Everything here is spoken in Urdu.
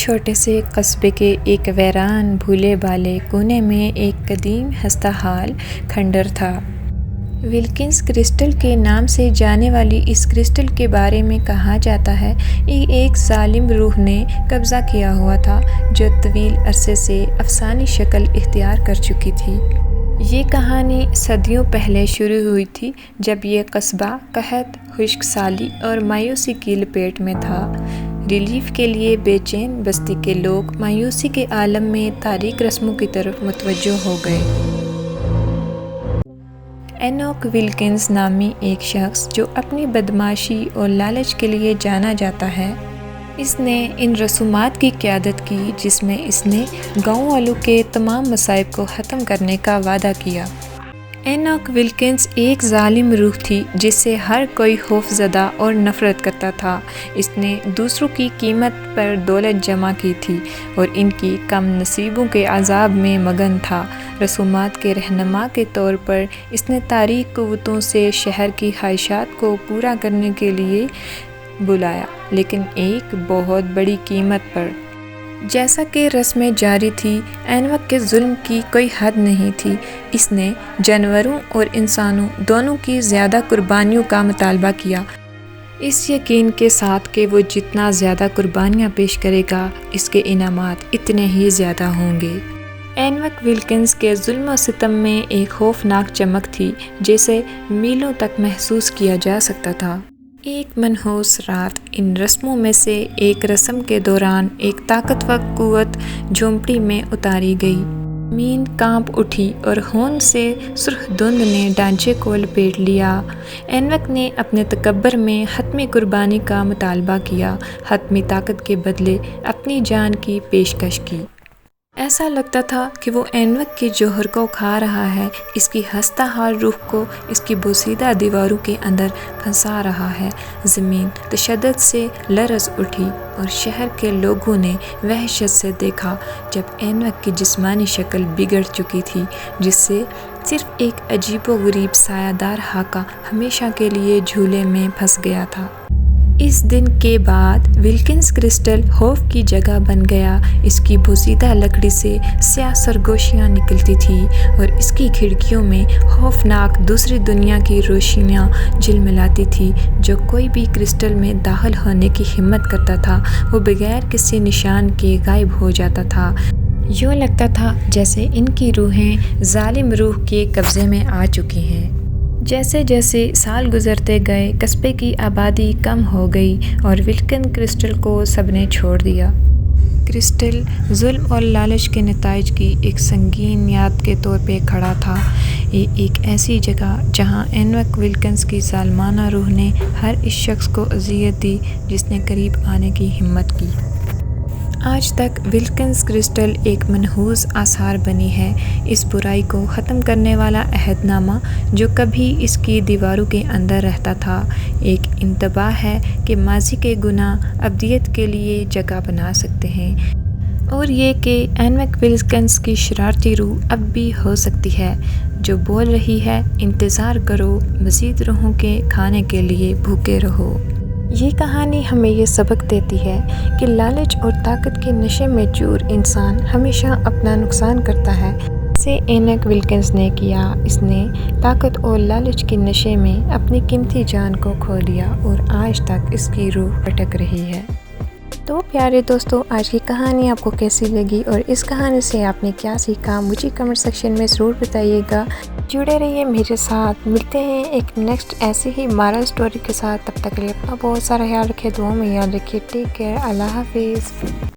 چھوٹے سے قصبے کے ایک ویران بھولے بالے کونے میں ایک قدیم ہستہ حال کھنڈر تھا۔ ولکنز کرسٹل کے نام سے جانے والی اس کرسٹل کے بارے میں کہا جاتا ہے کہ ایک ظالم روح نے قبضہ کیا ہوا تھا جو طویل عرصے سے افسانوی شکل اختیار کر چکی تھی۔ یہ کہانی صدیوں پہلے شروع ہوئی تھی جب یہ قصبہ قحط، خشک سالی اور مایوسی کی لپیٹ میں تھا۔ ریلیف کے لیے بے چین بستی کے لوگ مایوسی کے عالم میں تاریک رسموں کی طرف متوجہ ہو گئے۔ اینوک ولکنز نامی ایک شخص جو اپنی بدمعاشی اور لالچ کے لیے جانا جاتا ہے، اس نے ان رسومات کی قیادت کی جس میں اس نے گاؤں والوں کے تمام مصائب کو ختم کرنے کا وعدہ کیا۔ اینوک ولکنز ایک ظالم روح تھی جس سے ہر کوئی خوف زدہ اور نفرت کرتا تھا۔ اس نے دوسروں کی قیمت پر دولت جمع کی تھی اور ان کی کم نصیبوں کے عذاب میں مگن تھا۔ رسومات کے رہنما کے طور پر اس نے تاریک قوتوں سے شہر کی خواہشات کو پورا کرنے کے لیے بلایا، لیکن ایک بہت بڑی قیمت پر۔ جیسا کہ رسمیں جاری تھی، اینوک کے ظلم کی کوئی حد نہیں تھی۔ اس نے جانوروں اور انسانوں دونوں کی زیادہ قربانیوں کا مطالبہ کیا، اس یقین کے ساتھ کہ وہ جتنا زیادہ قربانیاں پیش کرے گا، اس کے انعامات اتنے ہی زیادہ ہوں گے۔ اینوک ولکنز کے ظلم و ستم میں ایک خوفناک چمک تھی جسے میلوں تک محسوس کیا جا سکتا تھا۔ ایک منحوس رات، ان رسموں میں سے ایک رسم کے دوران ایک طاقتور قوت جھونپڑی میں اتاری گئی۔ زمین کانپ اٹھی اور ہون سے سرخ دھند نے ڈھانچے کو لپیٹ لیا۔ اینوک نے اپنے تکبر میں حتمی قربانی کا مطالبہ کیا، حتمی طاقت کے بدلے اپنی جان کی پیشکش کی۔ ایسا لگتا تھا کہ وہ اینوک کے جوہر کو کھا رہا ہے، اس کی ہستہ حال روح کو اس کی بوسیدہ دیواروں کے اندر پھنسا رہا ہے۔ زمین تشدد سے لرز اٹھی اور شہر کے لوگوں نے وحشت سے دیکھا جب اینوک کی جسمانی شکل بگڑ چکی تھی، جس سے صرف ایک عجیب و غریب سایہ دار خاکہ ہمیشہ کے لیے جھولے میں پھنس گیا تھا۔ اس دن کے بعد ولکنز کرسٹل خوف کی جگہ بن گیا۔ اس کی بوسیدہ لکڑی سے سیاہ سرگوشیاں نکلتی تھیں اور اس کی کھڑکیوں میں خوفناک دوسری دنیا کی روشنیاں جھلملاتی تھیں۔ جو کوئی بھی کرسٹل میں داخل ہونے کی ہمت کرتا تھا، وہ بغیر کسی نشان کے غائب ہو جاتا تھا۔ یوں لگتا تھا جیسے ان کی روحیں ظالم روح کے قبضے میں آ چکی ہیں۔ جیسے جیسے سال گزرتے گئے، قصبے کی آبادی کم ہو گئی اور ولکن کرسٹل کو سب نے چھوڑ دیا۔ کرسٹل ظلم اور لالچ کے نتائج کی ایک سنگین یاد کے طور پہ کھڑا تھا۔ یہ ایک ایسی جگہ جہاں اینوک ولکنز کی ظالمانہ روح نے ہر اس شخص کو اذیت دی جس نے قریب آنے کی ہمت کی۔ آج تک ولکنز کرسٹل ایک منحوس آثار بنی ہے، اس برائی کو ختم کرنے والا عہد نامہ جو کبھی اس کی دیواروں کے اندر رہتا تھا۔ ایک انتباہ ہے کہ ماضی کے گناہ ابدیت کے لیے جگہ بنا سکتے ہیں، اور یہ کہ اینوک ولکنز کی شرارتی روح اب بھی ہو سکتی ہے، جو بول رہی ہے انتظار کرو، مزید روحوں کے کھانے کے لیے بھوکے رہو۔ یہ کہانی ہمیں یہ سبق دیتی ہے کہ لالچ اور طاقت کے نشے میں چور انسان ہمیشہ اپنا نقصان کرتا ہے، جیسے اینوک ولکنز نے کیا۔ اس نے طاقت اور لالچ کے نشے میں اپنی قیمتی جان کو کھو دیا اور آج تک اس کی روح بھٹک رہی ہے۔ تو پیارے دوستو، آج کی کہانی آپ کو کیسی لگی اور اس کہانی سے آپ نے کیا سیکھا، مجھے کمنٹ سیکشن میں ضرور بتائیے گا۔ جڑے رہیے میرے ساتھ، ملتے ہیں ایک نیکسٹ ایسی ہی مارل سٹوری کے ساتھ۔ تب تک کے لیے اپنا بہت سارا خیال رکھیے، دعاؤں میں یاد رکھیے۔ ٹیک کیئر، اللہ حافظ۔